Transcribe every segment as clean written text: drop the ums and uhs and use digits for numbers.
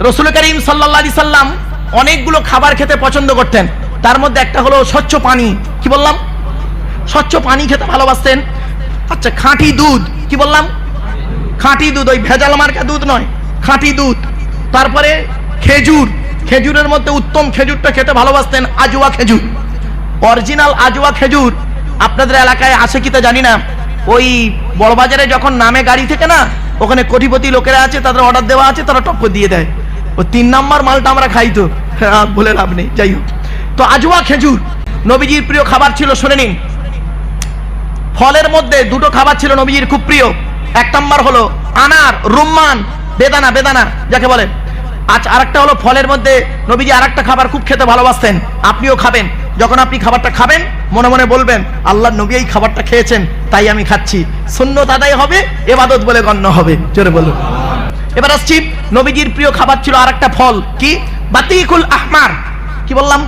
রাসূল করিম সাল্লাল্লাহু আলাইহি সাল্লাম অনেকগুলো খাবার খেতে পছন্দ করতেন, তার মধ্যে একটা হলো স্বচ্ছ পানি। কি বললাম? স্বচ্ছ পানি খেতে ভালোবাসতেন। আচ্ছা, খাঁটি দুধ। কি বললাম? খাঁটি দুধ, ওই ভেজাল মার্কা দুধ নয়, খাঁটি দুধ। তারপরে খেজুর, খেজুরের মধ্যে উত্তম খেজুরটা খেতে ভালোবাসতেন, আজওয়া খেজুর, অরিজিনাল আজওয়া খেজুর। আপনাদের এলাকায় আছে কি তা জানি না, ওই বড়বাজারে যখন নামে গাড়ি থেকে না, ওখানে কোটিপতি লোকেরা আছে, তাদের অর্ডার দেওয়া আছে, তারা টপ করে দিয়ে দেয়। ও 3 নাম্বার মালটা আমরা খাই তো, বলে লাভ নেই। যাই হোক, তো আজওয়া খেজুর নবীজির প্রিয় খাবার ছিল। শুনে নিন, ফলের মধ্যে দুটো খাবার ছিল নবীজির খুব প্রিয়। 1 নাম্বার হলো আনার, রুম্মান, বেদানা, বেদানা যাকে বলে। আচ্ছা, আরেকটা হলো ফলের মধ্যে নবীজি আরেকটা খাবার খুব খেতে ভালোবাসতেন, আপনিও খাবেন। যখন আপনি খাবারটা খাবেন মনে মনে বলবেন, আল্লাহর নবী এই খাবারটা খেয়েছেন তাই আমি খাচ্ছি। সুন্নত আদায় হবে, ইবাদত বলে গণ্য হবে। জোরে বলুন। এবার আসছি, নবীজির প্রিয় খাবার ছিল আরেকটা ফল, কি? বাতিকুল আহমার। কি বললাম?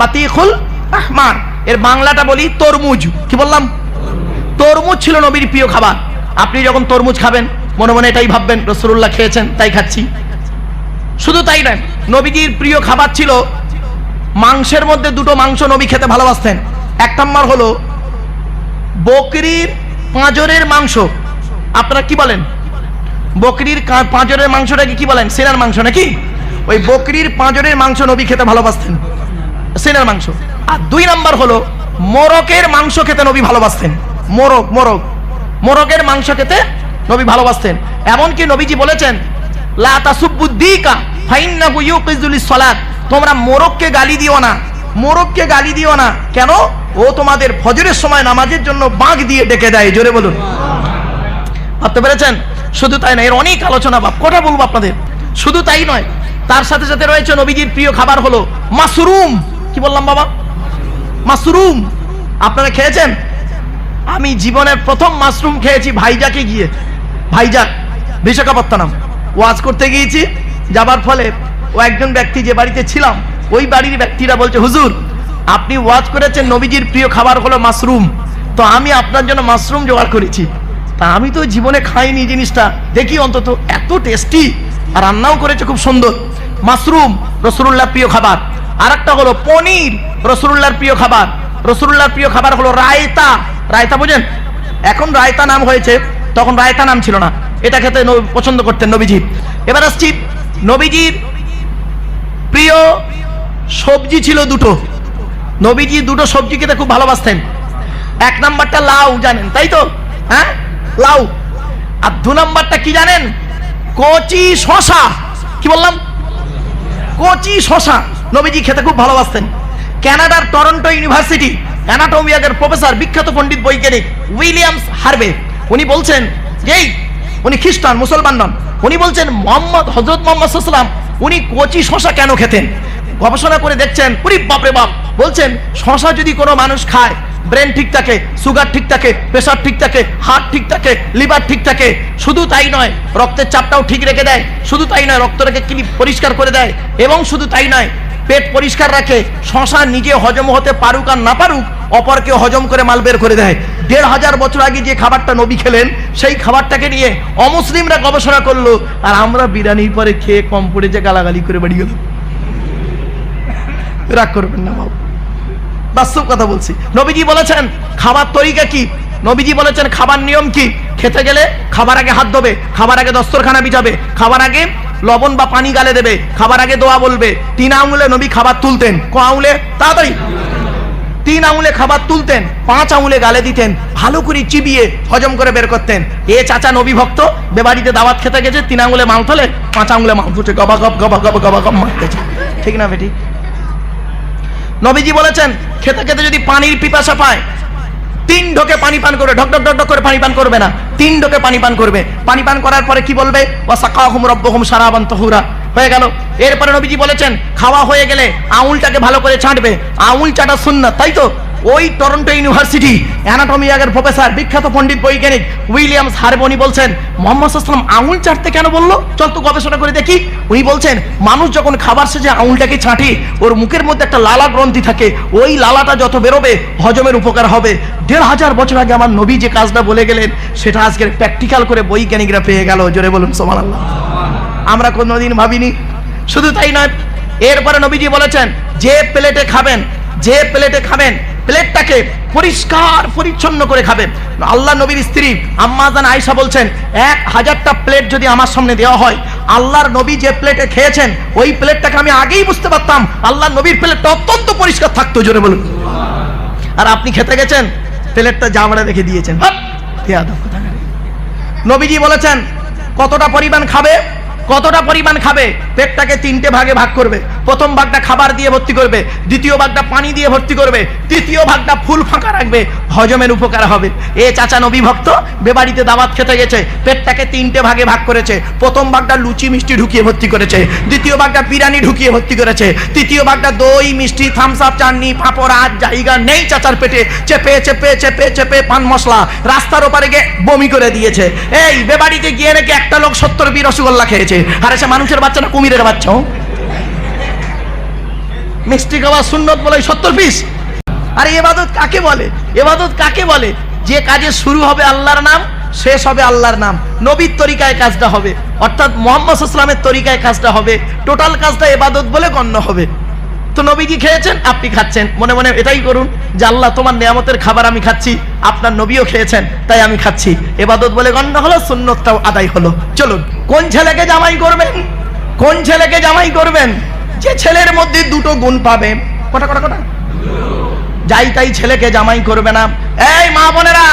বাতিকুল আহমার। এর বাংলাটা বলি তরমুজ। কি বললাম? তরমুজ ছিল নবীর প্রিয় খাবার। আপনি যখন তরমুজ খাবেন মনে মনে এটাই ভাববেন, রাসূলুল্লাহ খেয়েছেন তাই খাচ্ছি। শুধু তাই নয়, নবীজির প্রিয় খাবার ছিল মাংসের মধ্যে দুটো মাংস নবী খেতে ভালোবাসতেন। 1 নাম্বার হলো বকরির পাঁজরের মাংস। আপনারা কি বলেন? বকরির পাঁজরের মাংসটাকে কি বলেন? সিনার মাংস নাকি? ওই বকরির পাঁজরের মাংস নবী খেতে ভালোবাসতেন, সিনার মাংস। আর 2 নাম্বার হলো মোরগের মাংস খেতে নবী ভালোবাসতেন। মোরগ, মোরগ, মোরগের মাংস খেতে নবী ভালোবাসতেন। এমনকি নবীজি বলেছেন, লা তাসুবুদ্দিকা ফাইন্নাহু ইউকিজুলিস সালাত। তোমরা মোরগকে গালি দিও না, মোরগকে গালি দিও না। কেন? ও তোমাদের ফজরের সময় নামাজের জন্য বাঁক দিয়ে ডেকে দেয়। জোরে বলুন। ভাবতে পেরেছেন? শুধু তাই নয়, এর অনেক আলোচনা, বাপ কটা বলবো আপনাদের। শুধু তাই নয়, তার সাথে সাথে রয়েছে নবীজির প্রিয় খাবার হলো মাশরুম। কি বললাম বাবা? মাশরুম। আপনারা খেয়েছেন? আমি জীবনের প্রথম মাশরুম খেয়েছি ভাইজাকে গিয়ে, ভাইজাক, বিশাখাপত্তনম। ওয়াজ করতে গিয়েছি, যাবার ফলে ও একজন ব্যক্তি যে বাড়িতে ছিলাম, ওই বাড়ির ব্যক্তিরা বলছে, হুজুর আপনি ওয়াজ করেছেন নবীজির প্রিয় খাবার হলো মাশরুম, তো আমি আপনার জন্য মাশরুম জোগাড় করেছি। তা আমি তো জীবনে খাইনি জিনিসটা, দেখি অন্তত, এত টেস্টি, আর রান্নাও করেছে খুব সুন্দর। মাশরুম রাসূলুল্লাহর প্রিয় খাবার। আরেকটা হলো পনির, রাসূলুল্লাহর প্রিয় খাবার। রাসূলুল্লাহর প্রিয় খাবার হলো রায়তা। রায়তা বোঝেন? এখন রায়তা নাম হয়েছে, তখন রায়তা নাম ছিল না। এটা খেতে পছন্দ করতেন নবীজি। এবার আসছি, নবীজির প্রিয় সবজি ছিল দুটো। নবীজি দুটো সবজি খেতে খুব ভালোবাসতেন। 1 নাম্বারটা লাউ, জানেন তাই তো? হ্যাঁ, লাউ। আর 2 নাম্বারটা কি জানেন? কচি শশা। কি বললাম? কচি শশা নবীজি খেতে খুব ভালোবাসতেন। কানাডার টরন্টো ইউনিভার্সিটি অ্যানাটমি বিভাগের প্রফেসর, বিখ্যাত পণ্ডিত বৈজ্ঞানিক উইলিয়ামস হার্ভে, উনি বলছেন, যেই উনি খ্রিস্টান, মুসলমান নন, উনি বলছেন হযরত মুহাম্মদ সাল্লাল্লাহু আলাইহি ওয়াসাল্লাম উনি কচি শশা কেন খেতেন? গবেষণা করে দেখছেন, উনি বাপরে বাপ, বলছেন শশা যদি কোনো মানুষ খায়, ব্রেন ঠিক থাকে, সুগার ঠিক থাকে, প্রেশার ঠিক থাকে, হার্ট ঠিক থাকে, লিভার ঠিক থাকে। শুধু তাই নয়, রক্তের চাপটাও ঠিক রেখে দেয়। শুধু তাই নয়, রক্তটাকে পরিষ্কার করে দেয়। এবং শুধু তাই নয়, পেট পরিষ্কার রাখে। শশা নিজে হজম হতে পারুক আর না পারুক, অপরকে হজম করে মাল বের করে দেয়। 1500 বছর আগে যে খাবারটা নবী খেলেন, সেই খাবারটাকে নিয়ে অমুসলিমরা গবেষণা করলো, আর আমরা বিরিয়ানির পরে খেয়ে কম পড়েছে গালাগালি করে বাড়ি গেল। রাগ করবেন না বাবু, বাস্তব কথা বলছি। নবীজি বলেছেন খাবার তরিকা কি, নবীজি বলেছেন খাবার নিয়ম কি। খেতে গেলে খাবার আগে হাত ধোবে, খাবার আগে দস্তরখানা বিছাবে, খাবার আগে লবণ বা পানি গালে দেবে, খাবার আগে দোয়া বলবে। 3 আঙুলে নবী খাবার তুলতেন। ক আঙুলে? তাড়াতাড়ি। 3 আঙুলে খাবার তুলতেন, 5 আঙুলে গালে দিতেন, ভালো করে চিবিয়ে হজম করে বের করতেন। এ চাচা নবী ভক্ত, বেবাড়িতে দাওয়াত খেতে গেছে, 3 আঙুলে মাল তোলে, 5 আঙুলে মাল তুলছে, গবা গব গবা গব গবা গব মারতেছে। ঠিক না বেটি? নবীজি বলেছেন খেতে খেতে যদি পানির পিপাসা পায়, 3 ঢোকে পানি পান করবে, ঢক ঢক ঢক ঢক করে পানি পান করবে না, 3 ঢোকে পানি পান করবে। পানি পান করার পরে কি বলবে? ওয়াসাকাহুম রাব্বুহুম শারাবান তাহুরা। হয়ে গেল। এরপরে নবীজি বলেছেন খাওয়া হয়ে গেলে আঙুলটাকে ভালো করে চাটবে। আঙুল চাটা সুন্নাত, তাই তো? ওই টরন্টো ইউনিভার্সিটি অ্যানাটমি বিভাগের প্রফেসর, বিখ্যাত পণ্ডিত বৈজ্ঞানিক উইলিয়ামস হার্ভে, উনি বলছেন মুহাম্মদ সাল্লাল্লাহু আলাইহি ওয়াসাল্লাম আঙুল চাটতে কেন বললো? চল তো গবেষণা করে দেখি। উনি বলছেন মানুষ যখন খাবার শেষে আঙুলটাকে চাটে, ওর মুখের মধ্যে একটা লালা গ্রন্থি থাকে, ওই লালাটা যত বেরোবে হজমের উপকার হবে। 1500 বছর আগে আমার নবী যে কাজটা বলে গেলেন, সেটা আজকে প্র্যাকটিক্যাল করে বৈজ্ঞানিকরা পেয়ে গেল। জোরে বলুন সুবহানাল্লাহ। আমরা কোনোদিন ভাবিনি। শুধু তাই নয়, এরপরে নবীজি বলেছেন যে প্লেটে খাবেন প্লেটটাকে পরিষ্কার পরিচ্ছন্ন করে খাবেন। আল্লাহ নবীর স্ত্রী আম্মা জান আয়েশা বলছেন 1000টা প্লেট যদি আমার সামনে দেওয়া হয়, আল্লাহর নবী যে প্লেটে খেয়েছেন ওই প্লেটটাকে আমি আগেই বুঝতে পারতাম আল্লাহর নবীর প্লেটটা অত্যন্ত পরিষ্কার থাকতো। জোরে বলুন। আর আপনি খেতে গেছেন, প্লেটটা জাবড়া রেখে দিয়েছেন। নবীজি বলেছেন কতটা পরিমাণ খাবে, পেটটাকে 3টে ভাগে ভাগ করবে। প্রথম ভাগটা খাবার দিয়ে ভর্তি করবে, দ্বিতীয় ভাগটা পানি দিয়ে ভর্তি করবে, তৃতীয় ভাগটা ফুল ফাঁকা রাখবে, হজমের উপকার হবে। এ চাচা নবী ভক্ত বেবাড়িতে দাওয়াত খেতে গেছে, পেটটাকে 3টে ভাগে ভাগ করেছে। প্রথম ভাগটা লুচি মিষ্টি ঢুকিয়ে ভর্তি করেছে, দ্বিতীয় ভাগটা বিরিয়ানি ঢুকিয়ে ভর্তি করেছে, তৃতীয় ভাগটা দই মিষ্টি থামস আপ চাটনি পাঁপড় আর জায়গা নেই চাচার পেটে, চেপে চেপে চেপে চেপে পান মশলা রাস্তার ওপারে গিয়ে বমি করে দিয়েছে। এই বেবাড়িতে গিয়ে নাকি একটা লোক 70 পিস রসগোল্লা খেয়েছে, আর সে মানুষের বাচ্চা না কুমিরের বাচ্চা। মিষ্টি খাওয়া সুন্নত বলে 70 পিস। আর ইবাদত কাকে বলে? যে কাজে শুরু হবে আল্লাহর নাম, শেষ হবে আল্লাহর নাম, নবীর তরিকায় কাজটা হবে, অর্থাৎ মুহাম্মদ সাল্লাল্লাহু আলাইহি ওয়াসাল্লামের তরিকায় কাজটা হবে, টোটাল কাজটা ইবাদত বলে গণ্য হবে। তো নবীজি খেয়েছেন, আপনি খাচ্ছেন, মনে মনে এটাই করুন যে আল্লাহ তোমার নিয়ামতের খাবার আমি খাচ্ছি, আপনার নবীও খেয়েছেন তাই আমি খাচ্ছি, ইবাদত বলে গণ্য হলো, সুন্নতটাও আদায় হলো। চলুন, কোন ছেলেকে জামাই করবেন? যে ছেলের মধ্যে 2টো গুণ পাবে। কটা যাই তাই ছেলেকে জামাই করবে না। এই মা বোনেরা,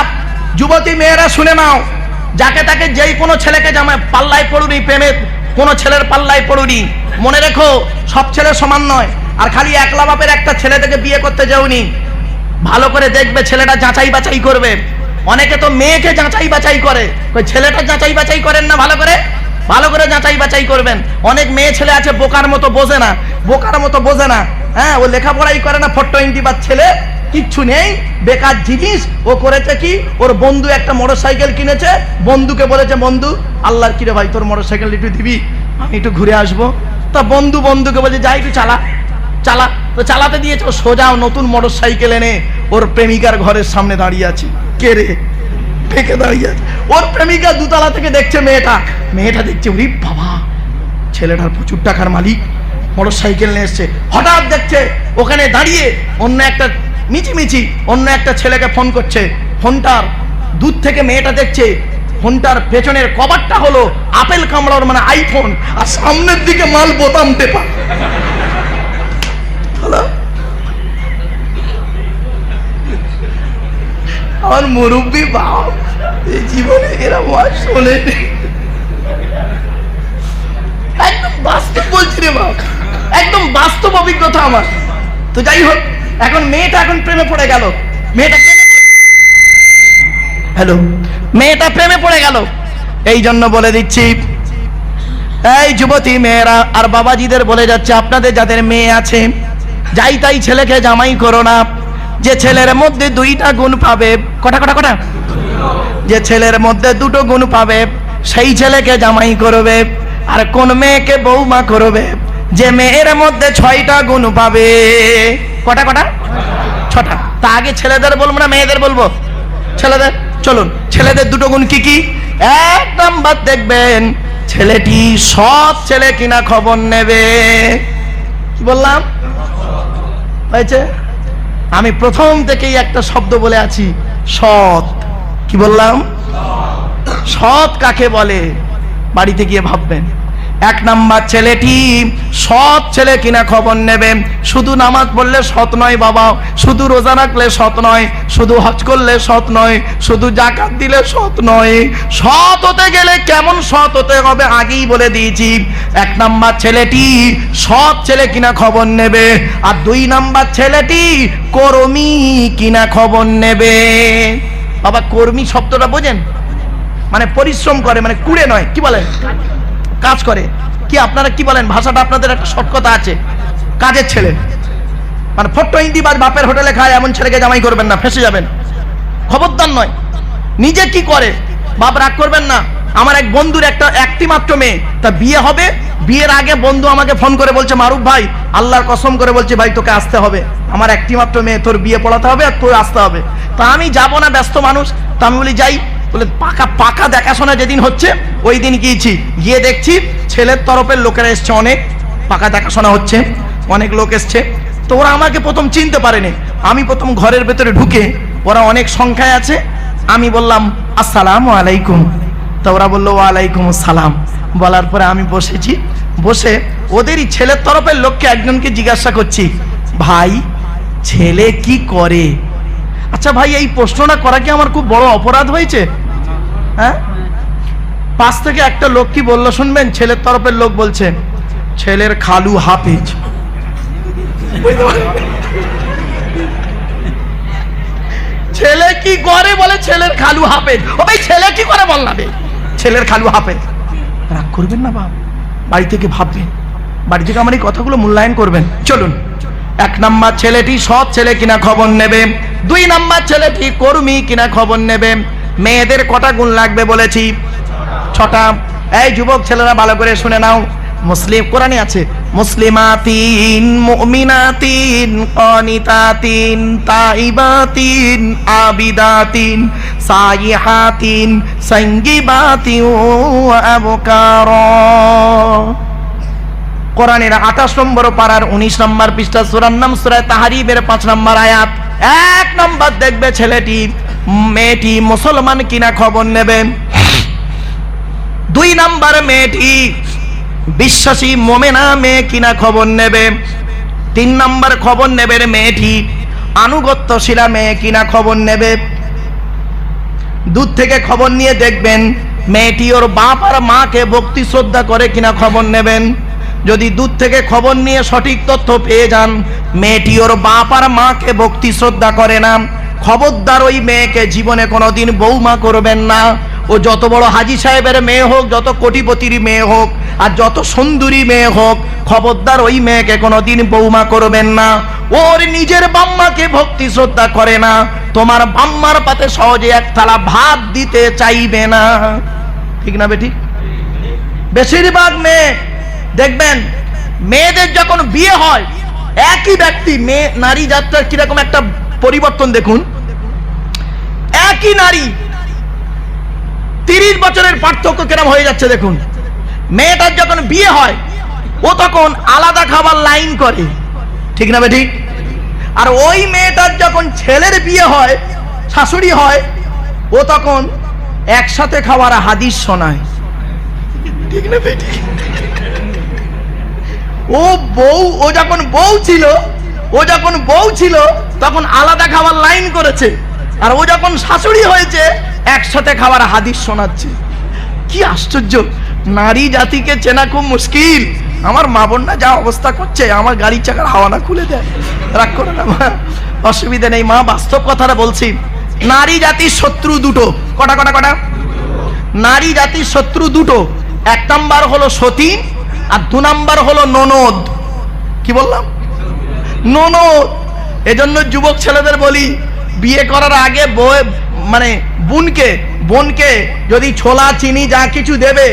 যুবতী মেয়েরা শুনে নাও, যাকে তাকে যেই কোনো ছেলেকে জামাই পাল্লায় পড়ুনি, প্রেমে কোনো ছেলের পাল্লায় পড়ুনি। মনে রেখো সব ছেলে সমান নয়। আর খালি একলা বাপের একটা ছেলে থেকে বিয়ে করতে যাওনি, ভালো করে দেখবে ছেলেটা যাচাই বাছাই করবে। অনেকে তো মেয়েকে যাচাই বাছাই করে, ছেলেটা যাচাই বাছাই করেন না, ভালো করে যাচাই বাছাই করবেন। অনেক মেয়ে ছেলে আছে বোকার মতো বোঝে না, হ্যাঁ, ও লেখাপড়াই করে না, 420 বা ছেলে, কিচ্ছু নেই, বেকার জিনিস। ও করেছে কি, ওর বন্ধু একটা মোটরসাইকেল কিনেছে, বন্ধুকে বলেছে বন্ধু আল্লাহর কিরে ভাই তোর মোটরসাইকেল একটু দিবি, আমি একটু ঘুরে আসবো। তা বন্ধুকে বলছে যাই একটু চালা। তো চালাতে দিয়েছে, ও সোজা নতুন মোটরসাইকেল এনে ওর প্রেমিকার ঘরের সামনে দাঁড়িয়ে আছে। কে রে? ঢেকে দাঁড়িয়ে আছে। ওর প্রেমিকা দুতলা থেকে দেখছে মেয়েটা দেখছে, ওরে বাবা, ছেলেটার প্রচুর টাকার মালিক, মোটরসাইকেল নিয়ে এসছে। হঠাৎ দেখছে ওখানে দাঁড়িয়ে অন্য একটা ছেলেকে ফোন করছে। ফোনটার দূর থেকে মেয়েটা দেখছে, ফোনটার পেছনের কভারটা হলো আপেল কামড়ার মানে আইফোন, আর সামনের দিকে মাল বোতাম টেপা। আমার মুরব্বী বাপ জীবনে এরকম শোনেনি। একদম বাস্তব বলছি রে বাপ, একদম বাস্তব অভিজ্ঞতা আমার। তো যাই হোক, এখন মেয়েটা প্রেমে পড়ে গেল। মেয়েটা প্রেমে পড়ে গেল। এই জন্য বলে দিচ্ছি, এই যুবতী মেয়েরা আর বাবাজিদের বলে যাচ্ছে, আপনাদের যাদের মেয়ে আছে, যাই তাই ছেলেকে জামাই করো না। যে ছেলের মধ্যে 2টা গুণ পাবে, কটা যে ছেলের মধ্যে 2টো গুণ পাবে সেই ছেলেকে জামাই করবে। আর কোন মেয়েকে বৌমা করবে? যে মেয়ের মধ্যে 6টা গুণ পাবে। কটা 6টা। তা আগে ছেলেদের বলবো না মেয়েদের বলবো? ছেলেদের। চলুন, ছেলেদের 2টো গুণ কি কি? 1 নাম্বার দেখবেন, ছেলেটি সৎ ছেলে কিনা খবর নেবে। কি বললাম? হয়েছে? আমি প্রথম থেকেই একটা শব্দ বলে আছি, সৎ। কি বললাম? সৎ কাকে বলে? বাড়িতে গিয়ে ভাববেন। 1 নাম্বার, ছেলেটি সৎ ছেলে কিনা খবর নেবে। শুধু নামাজ পড়লে সৎ নয় বাবা, শুধু রোজা রাখলে সৎ নয়, শুধু হজ করলে সৎ নয়, শুধু জাকাত দিলে সৎ নয়। সৎ হতে গেলে কেমন সৎ হতে হবে আগেই বলে দিয়েছি। 1 নাম্বার, ছেলেটি সৎ ছেলে কিনা খবর নেবে। আর 2 নাম্বার, ছেলেটি কর্মী কিনা খবর নেবে। বাবা, কর্মী শব্দটা বোঝেন? মানে পরিশ্রম করে, মানে কুড়ে নয়, কি বলেন, কাজ করে। কি আপনারা কি বলেন? ভাষাটা আপনাদের একটা শর্টকতা আছে, কাজের ছেলে। মানে 420 বাজ বাপের হোটেলে খায় এমন ছেলেকে জামাই করবেন না, ফেসে যাবেন, খবরদার নয়। নিজে কি করে, বাপ রাগ করবেন না। আমার এক বন্ধুর একটি মাত্র মেয়ে, তা বিয়ে হবে। বিয়ের আগে বন্ধু আমাকে ফোন করে বলছে, মারুফ ভাই আল্লাহর কসম করে বলছে ভাই তোকে আসতে হবে, আমার একটি মাত্র মেয়ে, তোর বিয়ে পড়াতে হবে আর তোর আসতে হবে। তা আমি যাবো না, ব্যস্ত মানুষ। তা আমি বলি যাই। বলে পাকা দেখাশোনা যেদিন হচ্ছে ওই দিন গিয়েছি। গিয়ে দেখছি ছেলের তরফের লোকেরা এসছে অনেক, পাকা দেখাশোনা হচ্ছে, অনেক লোক এসছে। তো ওরা আমাকে প্রথম চিনতে পারেনি। আমি প্রথম ঘরের ভেতরে ঢুকে, ওরা অনেক সংখ্যায় আছে, আমি বললাম আসসালামু আলাইকুম। তো ওরা বললো ওয়ালাইকুম আসসালাম। বলার পরে আমি বসেছি, বসে ওদেরই ছেলের তরফের লোককে একজনকে জিজ্ঞাসা করছি, ভাই ছেলে কি করে? আচ্ছা ভাই, এই প্রশ্নটা করা কি আমার খুব বড় অপরাধ হয়েছে? হ্যাঁ? পাশ থেকে একটা লোক কি বললো শুনবেন? ছেলের তরফের লোক বলছে, ছেলের খালু হাফেজ। ছেলে কি করে বলে ছেলের খালু হাফেজ। ও ভাই ছেলে কি করে বল না, ছেলের খালু হাফেজ। রাগ করবেন না বাবা, বাড়ি থেকে ভাববেন, বাড়ি থেকে আমার এই কথাগুলো মূল্যায়ন করবেন। চলুন, 1 নাম্বার ছেলেটি সৎ ছেলে কিনা খবর নেবে, 2 নাম্বার ছেলেটি কর্মী কিনা খবর নেবে। মেয়েদের কটা গুণ লাগবে বলেছি? 6টা। এই যুবক ছেলেরা ভালো করে শুনে নাও, মুসলিম কোরআনে আছে, মুসলিমাতিন মুমিনাতিন কানিতাতিন তাইবাতিন আবিদাতিন সাইহাতিন সাঙ্গিবাতিন ওয়া আবকারা। কোরআনের 28 নম্বর পারার 19 নম্বর পৃষ্ঠা, সূরার নাম সূরা তাহরিমের 5 নম্বর আয়াত। 1 নম্বর দেখবে ছেলেটি মেয়েটি মুসলমান কিনা খবর নেবে। 2 নম্বর মেয়েটি বিশ্বাসী মুমিনা মেয়ে কিনা খবর নেবে। 3 নম্বর খবর নেবে মেয়েটি আনুগত্যশীলা মেয়ে কিনা খবর নেবে। দূর থেকে খবর নিয়ে দেখবেন মেয়েটি ওর বাপ আর মাকে ভক্তি শ্রদ্ধা করে কিনা খবর নেবেন। যদি দূর থেকে খবর নিয়ে সঠিক তথ্য পেয়ে যান মেয়েটি ওর বাপ আর মাকে ভক্তি শ্রদ্ধা করে না, খবরদার ওই মেয়েকে জীবনে কোনোদিন বৌমা করবেন না। ও যত বড় হাজী সাহেবের মেয়ে হোক, যত কোটিপতির মেয়ে হোক, আর যত সুন্দরী মেয়ে হোক, খবরদার ওই মেয়েকে কোনোদিন বৌমা করবেন না। ওর নিজের বাম্মাকে ভক্তি শ্রদ্ধা করে না, তোমার বাম্মার পাতে সহজে 1 থালা ভাত দিতে চাইবে না। ঠিক না বেটি? বেশিরভাগ মেয়ে দেখবেন মেয়েদের যখন বিয়ে হয়, একই ব্যক্তি মেয়ে নারী যাত্রার কিরকম একটা পরিবর্তন দেখুন। একই নারী 30 বছরের পার্থক্য কিরকম হয়ে যাচ্ছে দেখুন। মেয়েটার যখন বিয়ে হয় ও তখন আলাদা খাবার লাইন করে, ঠিক না বেঠিক? আর ওই মেয়েটার যখন ছেলের বিয়ে হয়, শাশুড়ি হয়, ও তখন একসাথে খাওয়ার হাদিস শোনায়, ঠিক না বেঠিক? ও যখন বউ ছিল তখন আলাদা খাবার লাইন করেছে, আর ও যখন শাশুড়ি হয়েছে একসাথে খাবার হাদিস শোনাচ্ছে। কি আশ্চর্য! নারী জাতিকে চেনা খুব মুশকিল। আমার মা বোনরা যা অবস্থা করছে, আমার গাড়ির চাকার হাওয়া না খুলে দেয়। রাগ করে না মা, অসুবিধা নেই মা, বাস্তব কথাটা বলছি। নারী জাতির শত্রু দুটো। কটা? নারী জাতির শত্রু দুটো। 1 নাম্বার হলো সতী, আর 2 নাম্বার হলো ননদ। কি বললাম? ননদ। এজন্য যুবক ছেলেদের বলি, বিয়ে করার আগে বোনকে যদি ছোলা চিনি যা কিছু দেবে,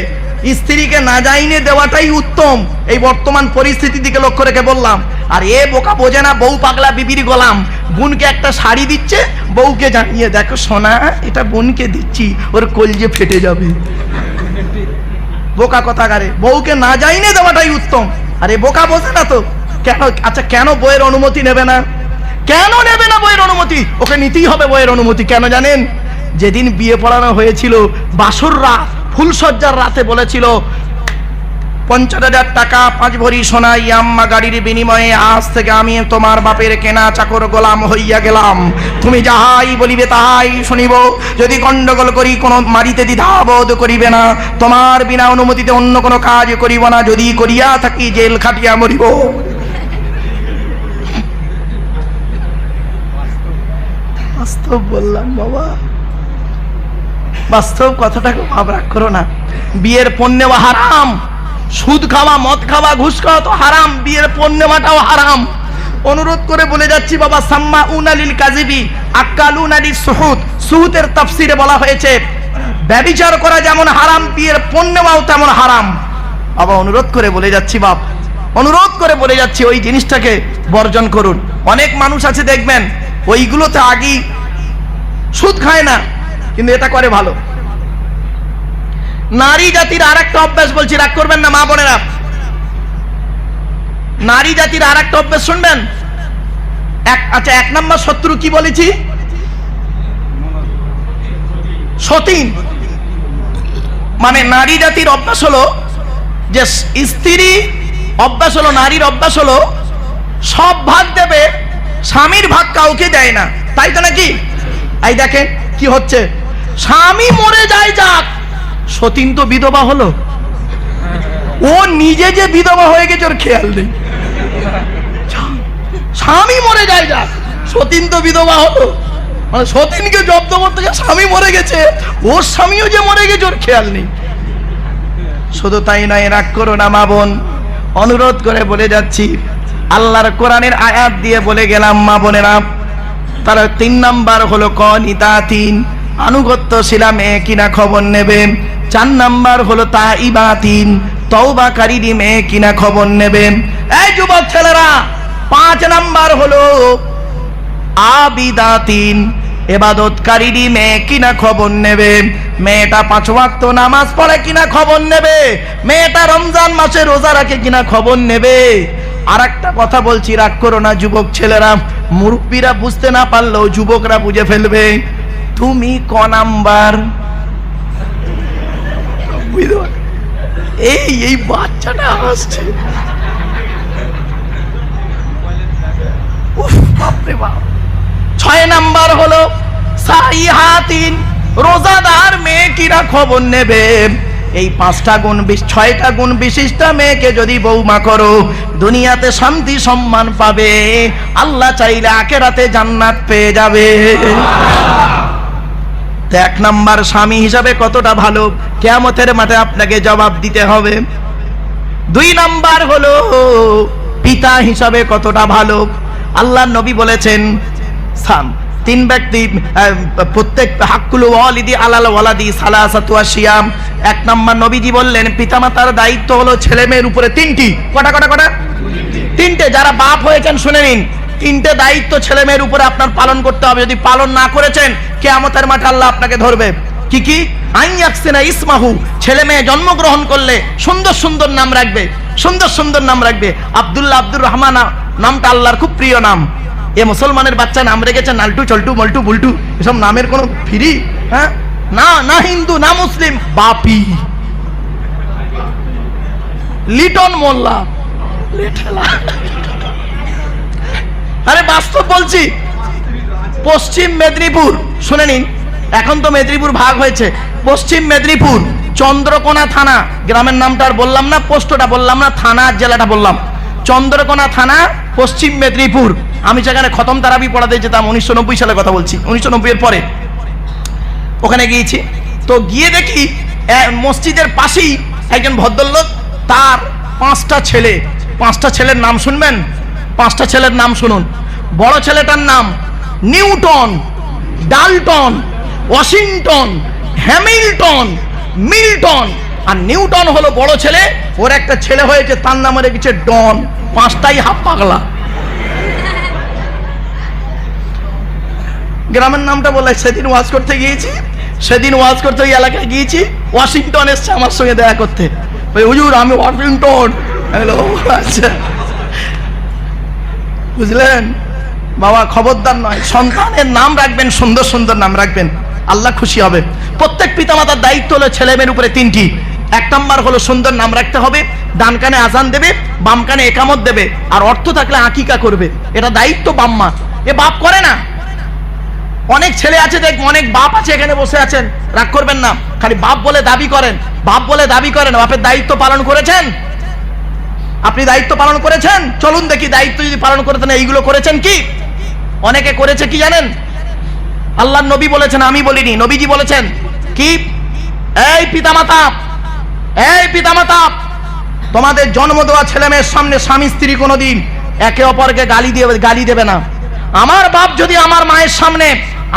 স্ত্রীকে না জানিয়ে দেওয়াটাই উত্তম। এই বর্তমান পরিস্থিতির দিকে লক্ষ্য রেখে বললাম। আর এ বোকা বোঝে না, বউ পাগলা বিবির গোলাম। বোনকে একটা শাড়ি দিচ্ছে, বউকে জানিয়ে, দেখো সোনা এটা বোনকে দিচ্ছি, ওর কলজে ফেটে যাবে। বোকা কথাকারে, বউকে না জানিয়ে দেওয়াটাই উত্তম। আরে বোকা বোঝে না তো কেন? আচ্ছা কেন বইয়ের অনুমতি নেবে না? কেন নেবে না বইয়ের অনুমতি? ওকে নিতেই হবে বইয়ের অনুমতি। কেন জানেন? যেদিন বিয়ে পড়ানো হয়েছিল, বাসর রাত, ফুলসজ্জার রাতে বলেছিল 50,000 টাকা 5 ভরি সোনা ইয়াম্মা গাড়ির বিনিময়ে আজ থেকে আমি তোমার বাপের কেনা চাকর গোলাম হইয়া গেলাম। তুমি যাহাই বলিবে তাহাই শুনিব। যদি গন্ডগোল করি কোনো মারিতে দ্বিধাবোধ করিবে না। তোমার বিনা অনুমতিতে অন্য কোনো কাজ করিব না। যদি করিয়া থাকি জেল খাটিয়া মরিব। বাস্তব বললাম বাবা, বাস্তব কথাটাকে ভাবরাগ করো না। বিয়ের পণ্য হারাম, সুদ খাওয়া, মদ খাওয়া, ঘুষ খাওয়া তো হারাম, বিয়ের পণ্য মাটাও হারাম। অনুরোধ করে বলে যাচ্ছি বাবা, সাম্মা উনালিল কাজিবি আক্কালুনা লিসুহুদ। সুহুদের তাফসিরে বলা হয়েছে ব্যভিচার করা যেমন হারাম, বিয়ের পণ্যও তেমন হারাম। বাবা অনুরোধ করে বলে যাচ্ছি, বাপ অনুরোধ করে বলে যাচ্ছি, ওই জিনিসটাকে বর্জন করুন। অনেক মানুষ আছে দেখবেন ওইগুলোতে আগেই সুদ খায় না, কিন্তু এটা করে ভালো। নারী জাতির আর একটা অভ্যাস বলছি, রাগ করবেন না মা বোনেরা। নারী জাতির আর একটা অভ্যেস শুনবেন। আচ্ছা, 1 নম্বর শত্রু কি বলেছি? সতীন। মানে নারী জাতির অভ্যাস হলো যে স্ত্রী অভ্যাস হলো, নারীর অভ্যাস হলো সব ভাগ দেবে, স্বামীর ভাগ কাউকে দেয় না, তাই তো নাকি? এই দেখেন কি হচ্ছে, স্বামী মরে যায় যাক, সতীন তো বিধবা হলো, ও নিজে যে বিধবা হয়ে গেছে ওর খেয়াল নেই। স্বামী মরে যায় যাক, সতীন তো বিধবা হলো, মানে সতীনকে জব্দ করতে গিয়ে স্বামী মরে গেছে, ওর স্বামীও যে মরে গেছে ওর খেয়াল নেই। শুধু তাই নয়, রাগ করো না মা বোন, অনুরোধ করে বলে যাচ্ছি, আল্লাহর কোরআনের আয়াত দিয়ে বলে গেলাম মা বোনেরা। তার 3 নাম্বার হলো কনিতাতিন, আনুগত্যশীলা মেয়ে কিনা খবর নেবে। 4 নাম্বার হলো তাইবাতিন, তওবাকারী মেয়ে কিনা খবর নেবে। এই যুবক ছেলেরা, 5 নাম্বার হলো আবিদাতিন, ইবাদতকারী মেয়ে কিনা খবর নেবে। মেয়েটা 5 ওয়াক্ত নামাজ পড়ে কিনা খবর নেবে, মেয়েটা রমজান মাসে রোজা রাখে কিনা খবর নেবে। আর একটা কথা বলছি, রাগ করো না যুবক ছেলেরা, মুরব্বীরা বুঝতে না পারলেও যুবকরা বুঝে ফেলবে। তুমি ক নাম্বার? এই বাচ্চাটা আসছে, বাপরে বাপ। 6 নাম্বার হলো সাইহাতিন, রোজাদার মেয়ে কিনা খবর নেবে। এই 5টা গুণ 6টা গুণ বিশিষ্ট মেয়েকে যদি বৌমা করো, দুনিয়াতে শান্তি সম্মান পাবে, আল্লাহ চাইলে আখিরাতে জান্নাত পেয়ে যাবে। 1 নাম্বার স্বামী হিসাবে কতটা ভালো, কিয়ামতের মাঠে আপনাকে জবাব দিতে হবে। 2 নাম্বার হলো পিতা হিসাবে কতটা ভালো। আল্লাহ নবী বলেছেন 3 ব্যক্তি, প্রত্যেক হাক্কুল ওয়ালিদি আলাল ওয়ালাদি সালাসাতু আশিয়াম। 1 নাম্বার নবীজি বললেন পিতামাতার দায়িত্ব হলো ছেলে মেয়ের উপরে 3টি। কটা? 3টে। যারা বাপ হয়েছেন শুনে নিন, 3টে দায়িত্ব ছেলে মেয়ের উপরে আপনার পালন করতে হবে। যদি পালন না করেছেন, কিয়ামতের মাঠে আল্লাহ আপনাকে ধরবে। কি? আইয়াকসিনা ইসমাহু, ছেলে মেয়ে জন্মগ্রহণ করলে সুন্দর সুন্দর নাম রাখবে, সুন্দর সুন্দর নাম রাখবে। আব্দুল্লাহ, আব্দুর রহমান নামটা আল্লাহর খুব প্রিয় নাম। এ মুসলমানের বাচ্চা নাম রেখেছে নালটু, চল্টু, মল্টু, বুলটু, এসব নামের কোনো ফ্রি? হ্যাঁ, না হিন্দু না মুসলিম, বাপি। লিটন মোল্লা, আরে বাস্তব বলছি। পশ্চিম মেদিনীপুর, শুনে নিন, এখন তো মেদিনীপুর ভাগ হয়েছে। পশ্চিম মেদিনীপুর চন্দ্রকোনা থানা, গ্রামের নামটা আর বললাম না, পোস্টটা বললাম না, থানা জেলাটা বললাম। চন্দ্রকোনা থানা, পশ্চিম মেদিনীপুর। আমি যেখানে খতম তারাবি পড়াতে যেতাম 1990 সালে কথা বলছি, 1990 এর পরে ওখানে গিয়েছি। তো গিয়ে দেখি মসজিদের পাশেই একজন ভদ্রলোক, তার 5টা ছেলে। 5টা ছেলের নাম শুনবেন, 5টা ছেলের নাম শুনুন। বড় ছেলেটার নাম Newton, Dalton, Washington, Hamilton, Milton. আর নিউটন হলো বড় ছেলে, ওর একটা ছেলে হয়েছে, তার নাম রেখেছে ডন। 5টাই হাফ পাগলা। গ্রামের নামটা বলে, সেদিন ওয়াজ করতে গিয়েছি, ওই এলাকায় গিয়েছি, ওয়াশিংটন এসছে আমার সঙ্গে দেখা করতে। হুজুর আমি ওয়াশিংটন। হ্যালো, আচ্ছা, বুঝলেন বাবা? খবরদার নয়, সন্তানের নাম রাখবেন, সুন্দর সুন্দর নাম রাখবেন, আল্লাহ খুশি হবে। প্রত্যেক পিতামাতার দায়িত্ব হলো ছেলে মেয়ের উপরে 3টি। 1 নাম্বার হলো সুন্দর নাম রাখতে হবে, ডান কানে আজান দেবে, বাম কানে একামত দেবে, আর অর্থ থাকলে আকিকা করবে। এটা দায়িত্ব বাম্মা, এ বাপ করে না। অনেক ছেলে আছে, দেখ, অনেক বাপ আছে এখানে বসে আছেন, রাগ করবেন না, খালি বাপ বলে দাবি করেন, বাপের দায়িত্ব পালন করেছেন? আপনি দায়িত্ব পালন করেছেন? চলুন দেখি, দায়িত্ব যদি পালন করতেন এইগুলো করেছেন কি? অনেকে করেছে কি জানেন? আল্লাহর নবী বলেছেন, আমি বলিনি, নবীজি বলেছেন কি, এই পিতামাতা, তোমাদের জন্ম দেওয়া ছেলে মেয়ের সামনে স্বামী স্ত্রী কোনোদিন একে অপরকে গালি দেবে না। আমার বাপ যদি আমার মায়ের সামনে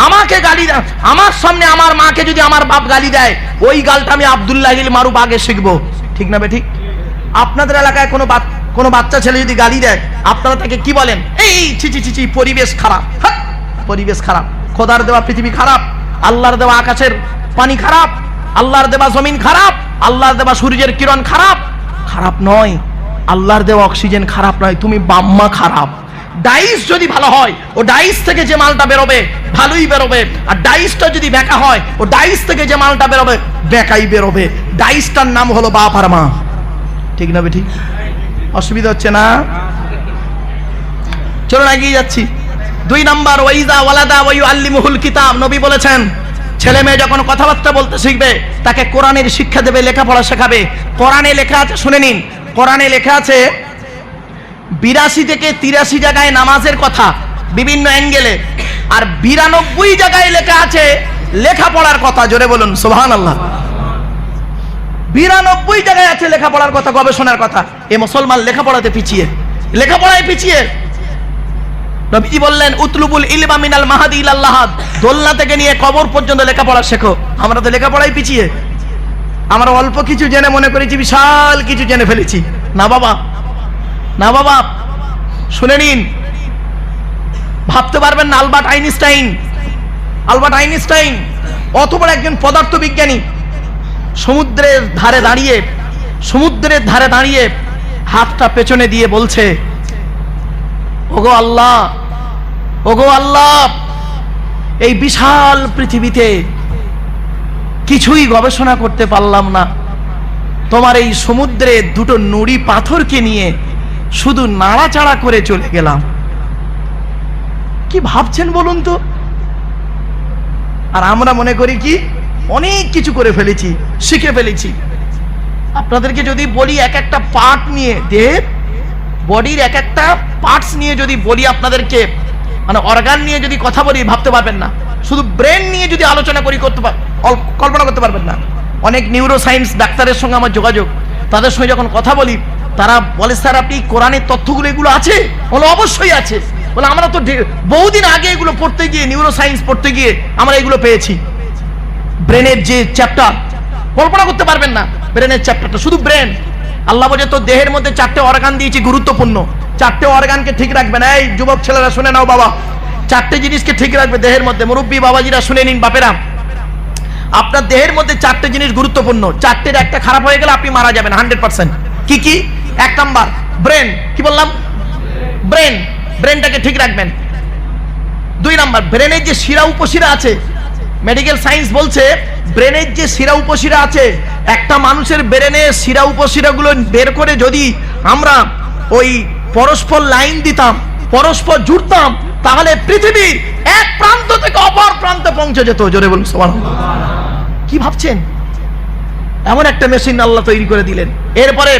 আমাকে গালি দেয়, আমার সামনে আমার মাকে যদি আমার বাপ গালি দেয়, ওই গালটা আমি আব্দুল্লাহিল মারুফ আগে শিখবো। ঠিক না বেঠিক? আপনাদের এলাকায় কোনো বাচ্চা ছেলে যদি গালি দেয়, আপনারা তাকে কি বলেন? এই ছি, পরিবেশ খারাপ, পরিবেশ খারাপ, খোদার দেওয়া পৃথিবী খারাপ, আল্লাহর দেওয়া আকাশের পানি খারাপ, আল্লাহর দেওয়া জমিন খারাপ, আল্লাহর দেওয়া সূর্যের কিরণ খারাপ। খারাপ নয়, আল্লাহর দেওয়া অক্সিজেন খারাপ নয়, তুমি বাম্মা খারাপ। ডাইস যদি ভালো হয়, ও ডাইস থেকে যে মালটা বেরোবে ভালোই বেরোবে, আর ডাইসটা যদি বেঁকা হয়, ও ডাইস থেকে যে মালটা বেরোবে বেঁকাই বেরোবে। ডাইসটার নাম হলো বাপ আর মা। ঠিক না ঠিক? অসুবিধা হচ্ছে না? চলুন এগিয়ে যাচ্ছি। 2 নাম্বার, ওয়াইজা ওয়ালাদা ওয়ায়ুআল্লিমুহুল কিতাব। নবী বলেছেন ছেলে মেয়ে যখন কথাবার্তা বলতে শিখবে তাকে কোরআনের শিক্ষা দেবে, লেখাপড়া শেখাবে। কোরআনে লেখা আছে, শুনে নিন, কোরআনে লেখা আছে 82 থেকে 83 জায়গায় নামাজের কথা বিভিন্ন অ্যাঙ্গেলে, আর 92 জায়গায় লেখা আছে লেখাপড়ার কথা। জোরে বলুন সুবহানাল্লাহ। 92 জায়গায় আছে লেখাপড়ার কথা, গবেষণার কথা। এ মুসলমান লেখাপড়াতে পিছিয়ে, লেখাপড়ায় পিছিয়ে। নবীজি বললেন উতলুবুল ইলমা মিনাল মাহাদি ইলাল লাহাদ, দোলনা থেকে নিয়ে কবর পর্যন্ত লেখাপড়া শেখো। আমরা তো লেখাপড়ায় পিছিয়ে। আমরা অল্প কিছু জেনে মনে করেছি বিশাল কিছু জেনে ফেলেছি। না বাবা, না বাবা, শুনে নিন। ভাবতে পারবেন না, আলবার্ট আইনস্টাইন, আলবার্ট আইনস্টাইন অত বড় একজন পদার্থবিজ্ঞানী, সমুদ্রের ধারে দাঁড়িয়ে, সমুদ্রের ধারে দাঁড়িয়ে হাতটা পেছনে দিয়ে বলছে, ওগো আল্লাহ, ওগো আল্লাহ, এই বিশাল পৃথিবীতে কিছুই গবেষণা করতে পারলাম না, তোমার এই সমুদ্রে 2টো নুড়ি পাথরকে নিয়ে শুধু নাড়াচাড়া করে চলে গেলাম। কি ভাবছেন বলুন তো? আর আমরা মনে করি কি অনেক কিছু করে ফেলেছি, শিখে ফেলেছি। আপনাদেরকে যদি বলি এক একটা পার্ট নিয়ে, দেহের বডির এক একটা পার্টস নিয়ে যদি বলি আপনাদেরকে, মানে অর্গান নিয়ে যদি কথা বলি ভাবতে পারবেন না। শুধু ব্রেন নিয়ে যদি আলোচনা করি কল্পনা করতে পারবেন না। অনেক নিউরো সায়েন্স ডাক্তারের সঙ্গে আমার যোগাযোগ, তাদের সঙ্গে যখন কথা বলি তারা বলে স্যার আপনি কোরআনের তথ্যগুলো এগুলো আছে? বলে অবশ্যই আছে। বলে আমরা তো বহুদিন আগে এগুলো পড়তে গিয়ে, নিউরো সায়েন্স পড়তে গিয়ে আমরা এগুলো পেয়েছি। ব্রেনের যে চ্যাপ্টার, কল্পনা করতে পারবেন না ব্রেনের চ্যাপ্টারটা, শুধু ব্রেন। আল্লাহ বলে তো দেহের মধ্যে 4টে অর্গান দিয়েছি গুরুত্বপূর্ণ, 4টে অর্গানকে ঠিক রাখবেন। এই যুবক ছেলেরা শুনে নাও বাবা, 4টে জিনিসকে ঠিক রাখবে দেহের মধ্যে। মুরব্বী বাবাজিরা শুনে নিন, বাপেরা, আপনার দেহের মধ্যে 4টে জিনিস গুরুত্বপূর্ণ। 4টের একটা খারাপ হয়ে গেলে আপনি মারা যাবেন 100%। কি কি? 1 নাম্বার ব্রেন। কি বললাম? ব্রেন, ব্রেনটাকে ঠিক রাখবেন। 2 নাম্বার ব্রেনের যে শিরা উপশিরা আছে, মেডিকেল সায়েন্স বলছে ব্রেনের যে শিরা উপশিরা আছে, একটা মানুষের ব্রেনের শিরা উপশিরাগুলো বের করে যদি আমরা ওই পরস্পর লাইন দিতাম, পরস্পর জুড়তাম, তাহলে পৃথিবীর এক প্রান্ত থেকে অপর প্রান্তে পৌঁছে যেত। জোরে বলুন সুবহানাল্লাহ। কি ভাবছেন? এমন একটা মেশিন আল্লাহ তৈরি করে দিলেন। এরপরে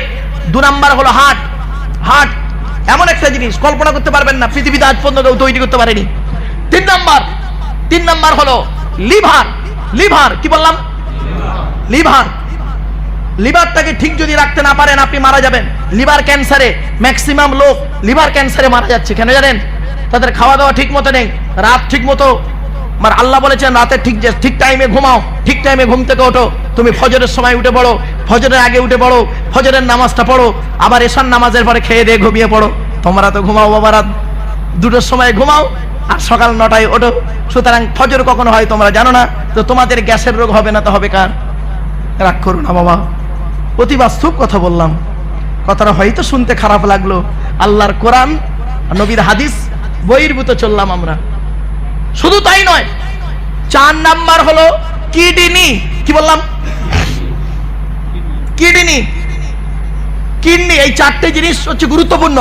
2 নাম্বার হলো হার্ট। হার্ট এমন একটা জিনিস কল্পনা করতে পারবেন না, পৃথিবীতে আজ পর্যন্ত কেউ তৈরি করতে পারেনি। 3 নাম্বার হলো লিভার। লিভার, কি বললাম? লিভার। লিভারটাকে ঠিক যদি রাখতে না পারেন আপনি মারা যাবেন। লিভার ক্যান্সারে ম্যাক্সিমাম লোক লিভার ক্যান্সারে মারা যাচ্ছে। কেন জানেন? তাদের খাওয়া দাওয়া ঠিক মতো নেই, রাত ঠিক মতো, মানে আল্লাহ বলেছেন রাতে ঠিক টাইমে ঘুমাও, ঠিক টাইমে ঘুম থেকে ওঠো। তুমি ফজরের সময় উঠে পড়ো, ফজরের আগে উঠে পড়ো, ফজরের নামাজটা পড়ো, আবার এশার নামাজের পরে খেয়ে দিয়ে ঘুমিয়ে পড়ো। তোমরা তো ঘুমাও বাবা রাত 2টোর সময় ঘুমাও আর সকাল 9টায় ওঠো। সুতরাং ফজর কখন হয় তোমরা জানো না, তো তোমাদের গ্যাসের রোগ হবে না তো হবে কার? রাগ করো না বাবা, অতি বাস্তব কথা বললাম। কথাটা হয়তো শুনতে খারাপ লাগলো, আল্লাহর কোরআন নবীর হাদিস বহির্ভূত চললাম আমরা। শুধু তাই নয়, 4 নাম্বার হলো কিডনি। কি বললাম? Kidney, kidney. এই 4টে জিনিস হচ্ছে গুরুত্বপূর্ণ।